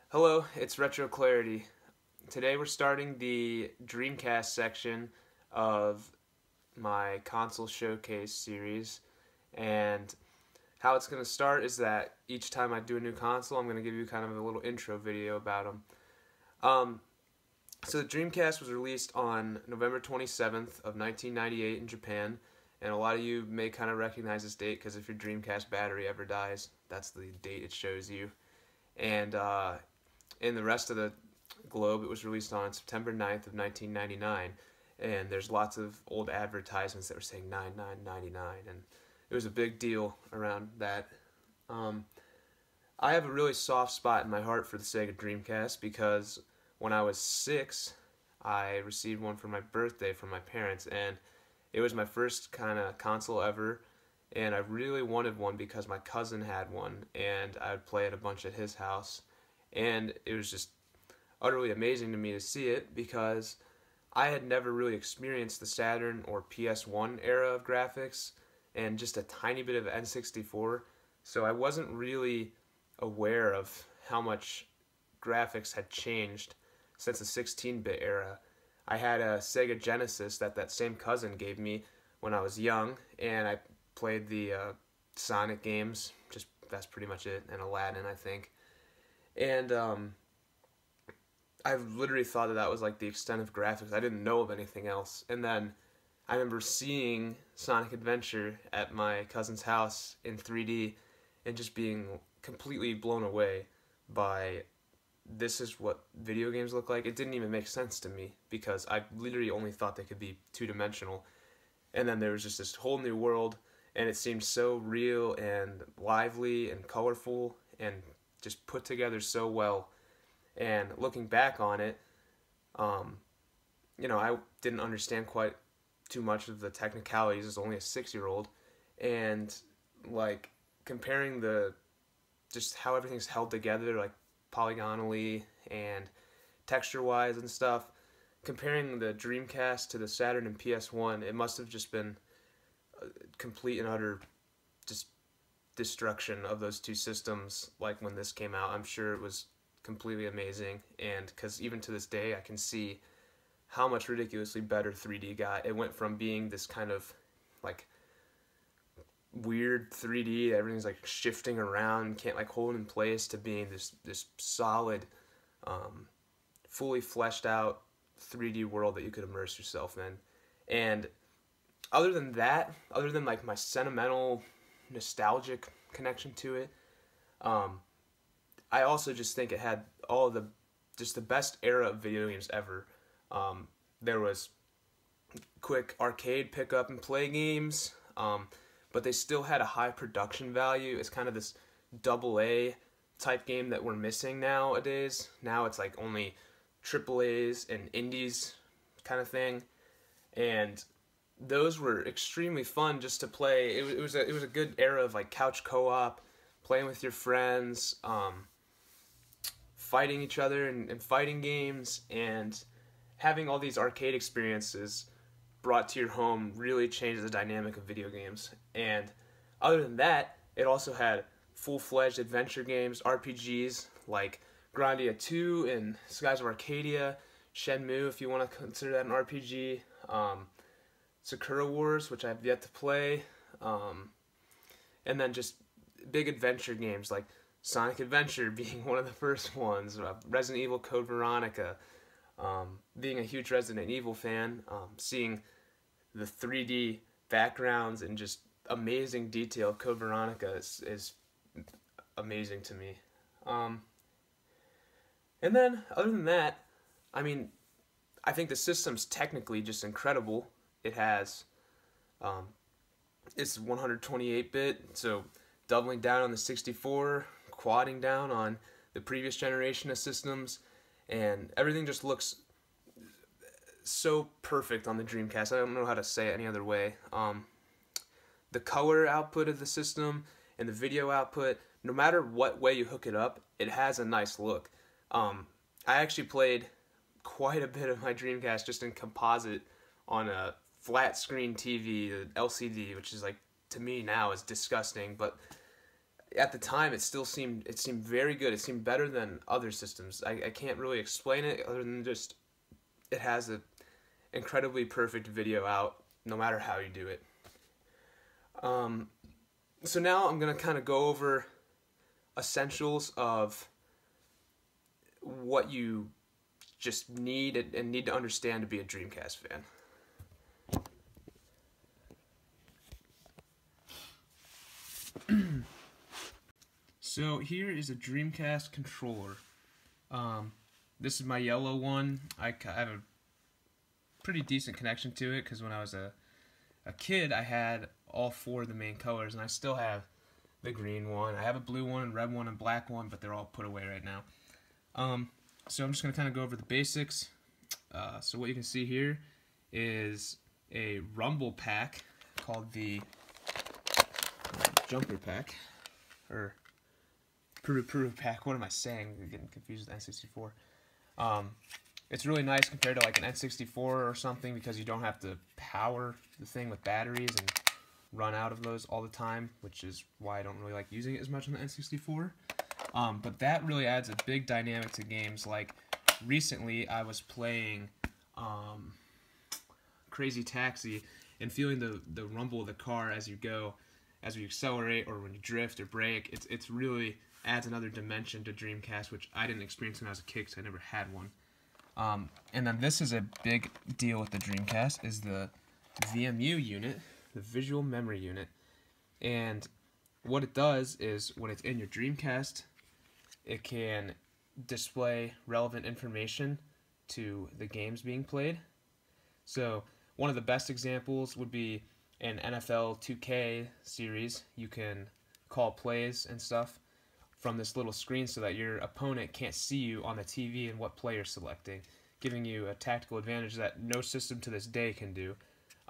Hello, it's Retro Clarity. Today we're starting the Dreamcast section of my console showcase series, and how it's going to start is that each time I do a new console, I'm going to give you kind of a little intro video about them. So the Dreamcast was released on November 27th of 1998 in Japan, and a lot of you may kind of recognize this date because if your Dreamcast battery ever dies, that's the date it shows you. And in the rest of the globe, it was released on September 9th of 1999, and there's lots of old advertisements that were saying 9999, and it was a big deal around that. I have a really soft spot in my heart for the Sega Dreamcast because when I was 6, I received one for my birthday from my parents, and it was my first kind of console ever, and I really wanted one because my cousin had one, and I would play it a bunch at his house, and it was just utterly amazing to me to see it because I had never really experienced the Saturn or PS1 era of graphics and just a tiny bit of N64, so I wasn't really aware of how much graphics had changed since the 16-bit era. I had a Sega Genesis that same cousin gave me when I was young, and I played the Sonic games, just that's pretty much it, and Aladdin, I think. And I literally thought that was like the extent of graphics. I didn't know of anything else. And then I remember seeing Sonic Adventure at my cousin's house in 3D and just being completely blown away by this is what video games look like. It didn't even make sense to me because I literally only thought they could be two-dimensional. And then there was just this whole new world, and it seemed so real and lively and colorful and just put together so well. And looking back on it, I didn't understand quite too much of the technicalities as only a 6-year-old, and like comparing just how everything's held together, like polygonally and texture-wise and stuff, comparing the Dreamcast to the Saturn and PS1, it must have just been complete and utter just destruction of those two systems. Like when this came out, I'm sure it was completely amazing, and because even to this day I can see how much ridiculously better 3D got. It went from being this kind of like weird 3D, everything's like shifting around, can't like hold in place, to being this solid, fully fleshed out 3D world that you could immerse yourself in. And other than that, other than like my sentimental nostalgic connection to it, I also just think it had all the best era of video games ever. There was quick arcade pick up and play games, but they still had a high production value. It's kind of this double A type game that we're missing nowadays. Now it's like only triple A's and indies kind of thing, and those were extremely fun just to play. It was a good era of like couch co-op, playing with your friends, fighting each other and fighting games, and having all these arcade experiences brought to your home really changed the dynamic of video games. And other than that, it also had full-fledged adventure games, RPGs like Grandia 2 and Skies of Arcadia, Shenmue if you want to consider that an RPG, Sakura Wars, which I've yet to play, and then just big adventure games like Sonic Adventure being one of the first ones, Resident Evil Code Veronica, being a huge Resident Evil fan, seeing the 3D backgrounds and just amazing detail of Code Veronica is amazing to me. And then, other than that, I mean, I think the system's technically just incredible. It has, it's 128-bit, so doubling down on the 64, quadding down on the previous generation of systems, and everything just looks so perfect on the Dreamcast. I don't know how to say it any other way. The color output of the system and the video output, no matter what way you hook it up, it has a nice look. I actually played quite a bit of my Dreamcast just in composite on a flat screen TV, the LCD, which is like, to me now is disgusting, but at the time it seemed very good. It seemed better than other systems. I can't really explain it other than just it has a incredibly perfect video out no matter how you do it. So now I'm going to kind of go over essentials of what you just need and need to understand to be a Dreamcast fan. So here is a Dreamcast controller. This is my yellow one. I have a pretty decent connection to it because when I was a kid I had all 4 of the main colors, and I still have the green one. I have a blue one, red one, and black one, but they're all put away right now. So I'm just going to kind of go over the basics. So what you can see here is a rumble pack called the jumper pack, or Puru pack. What am I saying? I'm getting confused with N64. It's really nice compared to like an N64 or something because you don't have to power the thing with batteries and run out of those all the time, which is why I don't really like using it as much on the N64. But that really adds a big dynamic to games. Like recently I was playing Crazy Taxi and feeling the rumble of the car as you go, as you accelerate or when you drift or brake. It's really adds another dimension to Dreamcast, which I didn't experience when I was a kid because I never had one. And then this is a big deal with the Dreamcast, is the VMU unit, the Visual Memory Unit. And what it does is when it's in your Dreamcast, it can display relevant information to the games being played. So one of the best examples would be an NFL 2K series. You can call plays and stuff from this little screen so that your opponent can't see you on the TV and what play you're selecting, giving you a tactical advantage that no system to this day can do.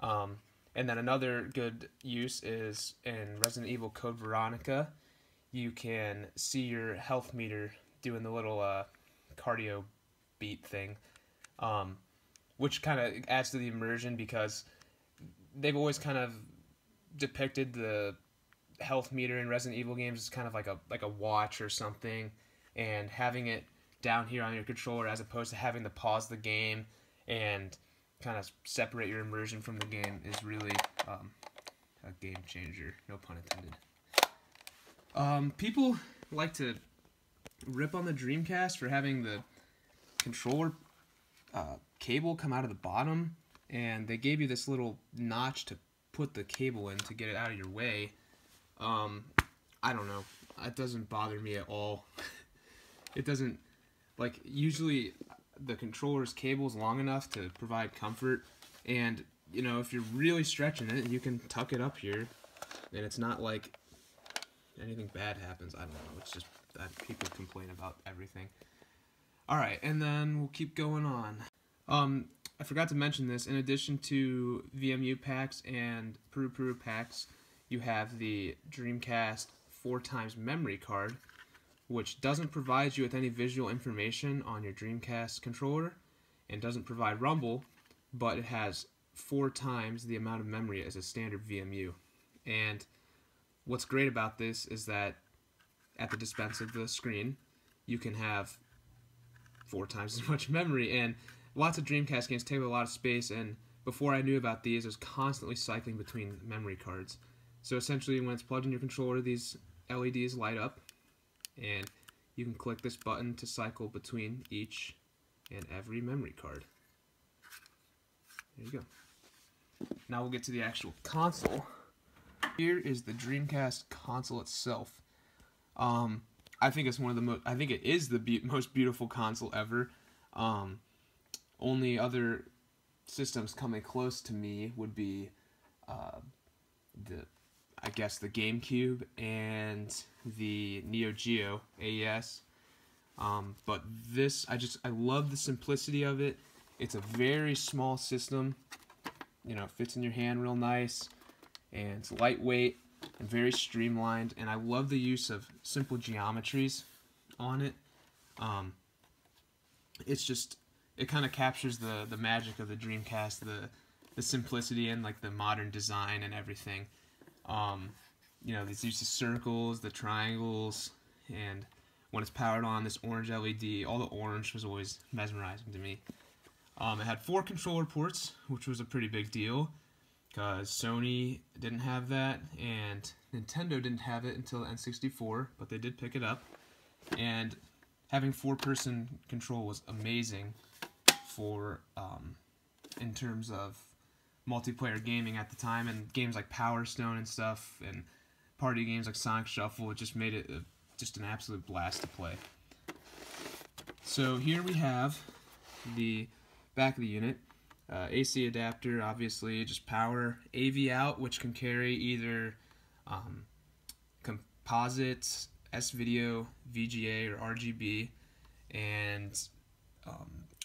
And then another good use is in Resident Evil Code Veronica. You can see your health meter doing the little cardio beat thing, which kind of adds to the immersion because they've always kind of depicted the health meter in Resident Evil games is kind of like a watch or something, and having it down here on your controller as opposed to having to pause the game and kind of separate your immersion from the game is really a game changer, no pun intended. People like to rip on the Dreamcast for having the controller cable come out of the bottom, and they gave you this little notch to put the cable in to get it out of your way. I don't know. It doesn't bother me at all. It doesn't, like, usually the controller's cable is long enough to provide comfort, and, you know, if you're really stretching it, you can tuck it up here, and it's not like anything bad happens. I don't know. It's just that people complain about everything. Alright, and then we'll keep going on. I forgot to mention this. In addition to VMU packs and Puru packs, you have the Dreamcast 4x memory card, which doesn't provide you with any visual information on your Dreamcast controller and doesn't provide rumble, but it has 4 times the amount of memory as a standard VMU. And what's great about this is that at the dispense of the screen, you can have 4 times as much memory, and lots of Dreamcast games take a lot of space, and before I knew about these, I was constantly cycling between memory cards. So essentially, when it's plugged in your controller, these LEDs light up, and you can click this button to cycle between each and every memory card. There you go. Now we'll get to the actual console. Here is the Dreamcast console itself. I think it's one of the I think it is the most beautiful console ever. Only other systems coming close to me would be I guess the GameCube and the Neo Geo AES. But this, I love the simplicity of it. It's a very small system. You know, it fits in your hand real nice, and it's lightweight and very streamlined. And I love the use of simple geometries on it. It's just, it kind of captures the magic of the Dreamcast, the simplicity and like the modern design and everything. these use the circles, the triangles, and when it's powered on, this orange LED, all the orange was always mesmerizing to me. It had 4 controller ports, which was a pretty big deal, because Sony didn't have that, and Nintendo didn't have it until the N64, but they did pick it up. And having 4-person control was amazing for, in terms of multiplayer gaming at the time, and games like Power Stone and stuff, and party games like Sonic Shuffle. It just made it just an absolute blast to play. So here we have the back of the unit. AC adapter, obviously, just power. AV out, which can carry either composites, S-Video, VGA, or RGB, and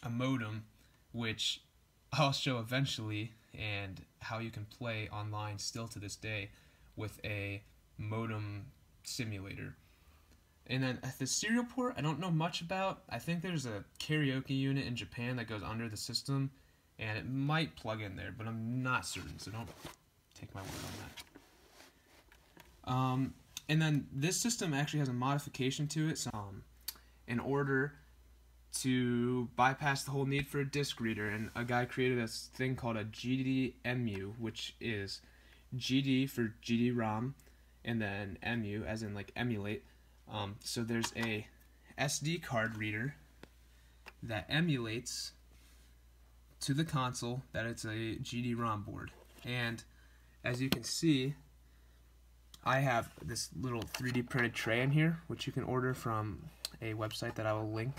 a modem, which I'll show eventually, and how you can play online still to this day with a modem simulator. And then at the serial port, I don't know much about. I think there's a karaoke unit in Japan that goes under the system, and it might plug in there, but I'm not certain, so don't take my word on that. And then this system actually has a modification to it. So, in order to bypass the whole need for a disc reader, and a guy created a thing called a GD-EMU, which is GD for GD-ROM, and then EMU, as in like emulate. So there's a SD card reader that emulates to the console that it's a GD-ROM board. And as you can see, I have this little 3D printed tray in here, which you can order from a website that I will link.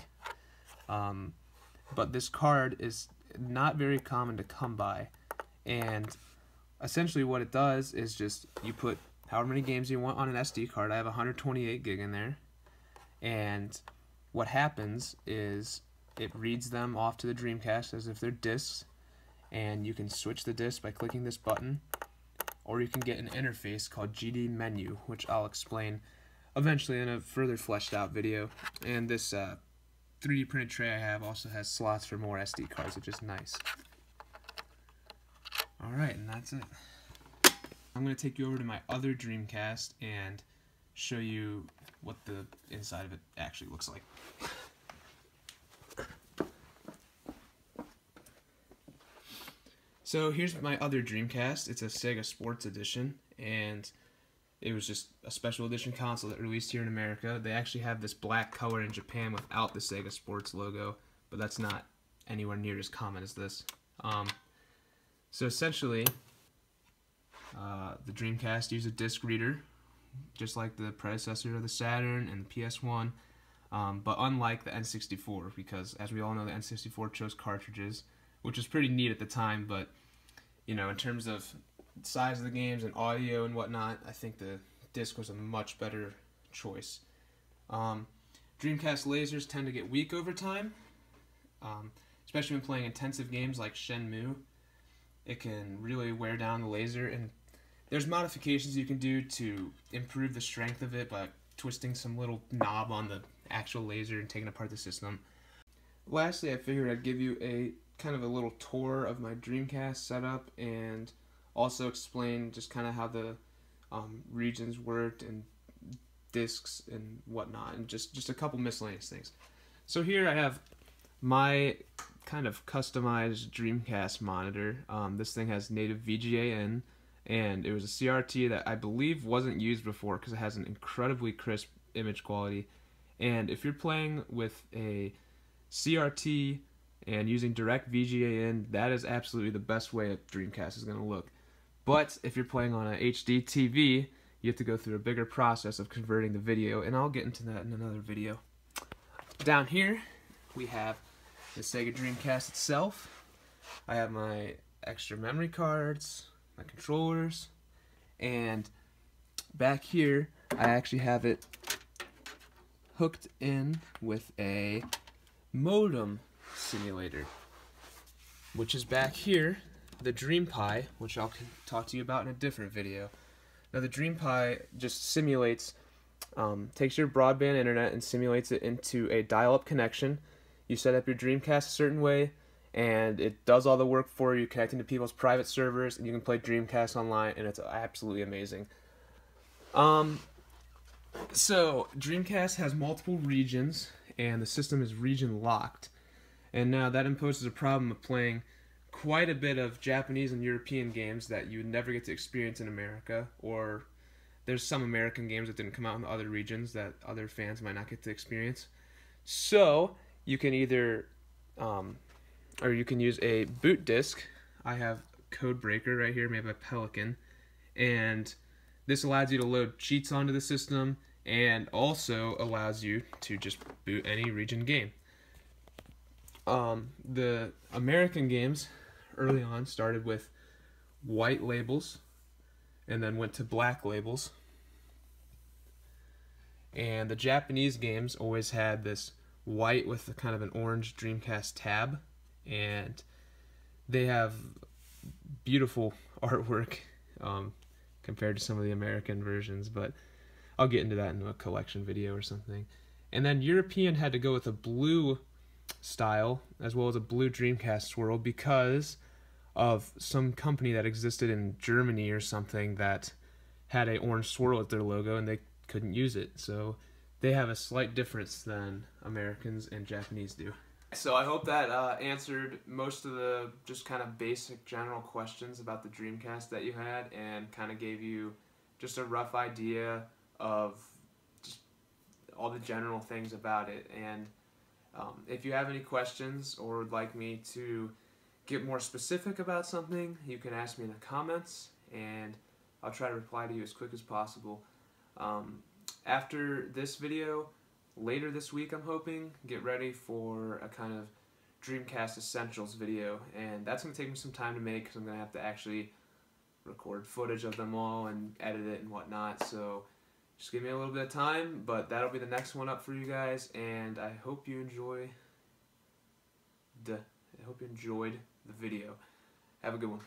But this card is not very common to come by, and essentially what it does is just you put however many games you want on an SD card. I have 128 gig in there, and what happens is it reads them off to the Dreamcast as if they're discs, and you can switch the disc by clicking this button, or you can get an interface called GD Menu, which I'll explain eventually in a further fleshed out video. And this 3D printed tray I have also has slots for more SD cards, which is nice. Alright, and that's it. I'm going to take you over to my other Dreamcast and show you what the inside of it actually looks like. So here's my other Dreamcast. It's a Sega Sports Edition, and it was just a special edition console that released here in America. They actually have this black color in Japan without the Sega Sports logo, but that's not anywhere near as common as this. So essentially, the Dreamcast used a disc reader, just like the predecessor of the Saturn and the PS1, but unlike the N64, because as we all know, the N64 chose cartridges, which was pretty neat at the time, but in terms of size of the games and audio and whatnot, I think the disc was a much better choice. Dreamcast lasers tend to get weak over time, especially when playing intensive games like Shenmue. It can really wear down the laser, and there's modifications you can do to improve the strength of it by twisting some little knob on the actual laser and taking apart the system. Lastly, I figured I'd give you a kind of a little tour of my Dreamcast setup, and also explain just kind of how the regions worked and discs and whatnot, and just a couple miscellaneous things. So here I have my kind of customized Dreamcast monitor. This thing has native VGA in, and it was a CRT that I believe wasn't used before because it has an incredibly crisp image quality. And if you're playing with a CRT and using direct VGA in, that is absolutely the best way a Dreamcast is going to look. But if you're playing on a HD TV, you have to go through a bigger process of converting the video, and I'll get into that in another video. Down here, we have the Sega Dreamcast itself. I have my extra memory cards, my controllers, and back here, I actually have it hooked in with a modem simulator, which is back here, the DreamPi, which I'll talk to you about in a different video. Now the DreamPi just simulates, takes your broadband internet and simulates it into a dial-up connection. You set up your Dreamcast a certain way, and it does all the work for you, connecting to people's private servers, and you can play Dreamcast online, and it's absolutely amazing. So Dreamcast has multiple regions, and the system is region locked. And now that imposes a problem of playing quite a bit of Japanese and European games that you would never get to experience in America, or there's some American games that didn't come out in the other regions that other fans might not get to experience. So you can either, or you can use a boot disc. I have Codebreaker right here, made by Pelican, and this allows you to load cheats onto the system and also allows you to just boot any region game. The American games early on started with white labels and then went to black labels. And the Japanese games always had this white with a kind of an orange Dreamcast tab, and they have beautiful artwork compared to some of the American versions, but I'll get into that in a collection video or something. And then European had to go with a blue style as well as a blue Dreamcast swirl because of some company that existed in Germany or something that had an orange swirl at their logo and they couldn't use it. So they have a slight difference than Americans and Japanese do. So I hope that answered most of the just kind of basic general questions about the Dreamcast that you had and kind of gave you just a rough idea of just all the general things about it. And if you have any questions or would like me to get more specific about something, you can ask me in the comments and I'll try to reply to you as quick as possible. After this video, later this week I'm hoping, get ready for a kind of Dreamcast Essentials video, and that's going to take me some time to make because I'm going to have to actually record footage of them all and edit it and whatnot, so just give me a little bit of time, but that'll be the next one up for you guys, and I hope you enjoyed the video. Have a good one.